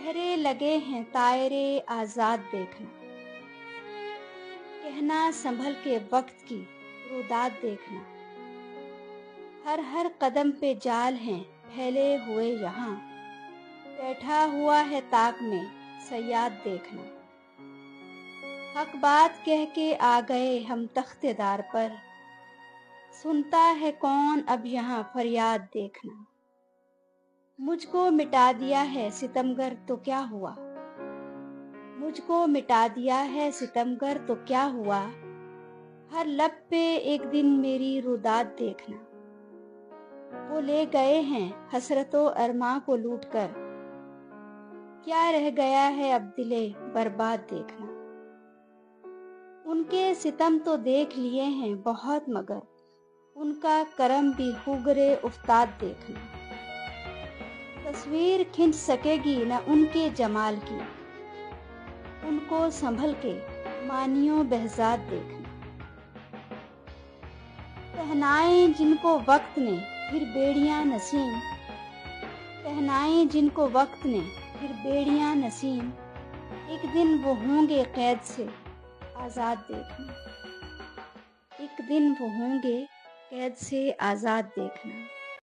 پہرے لگے ہیں طائرے آزاد دیکھنا، کہنا سنبھل کے وقت کی روداد دیکھنا، ہر قدم پہ جال ہیں پھیلے ہوئے یہاں، بیٹھا ہوا ہے طاق میں صیاد دیکھنا، حق بات کہہ کے آ گئے ہم تخت دار پر، سنتا ہے کون اب یہاں فریاد دیکھنا، مجھ کو مٹا دیا ہے ستمگر تو کیا ہوا، مجھ کو مٹا دیا ہے ستمگر تو کیا ہوا، ہر لب پہ ایک دن میری روداد دیکھنا، وہ لے گئے ہیں حسرت و ارماں کو لوٹ کر، کیا رہ گیا ہے اب دلے برباد دیکھنا، ان کے ستم تو دیکھ لیے ہیں بہت مگر ان کا کرم بھی ہوگرے افتاد دیکھنا، تصویر کھنچ سکے گی نہ ان کے جمال کی، ان کو سنبھل کے مانیوں بہزاد دیکھنا، پہنائیں جن کو وقت نے پھر بیڑیاں نسیم، پہنائیں جن کو وقت نے پھر بیڑیاں نسیم، ایک دن وہ ہوں گے قید سے آزاد دیکھنا، ایک دن وہ ہوں گے قید سے آزاد دیکھنا۔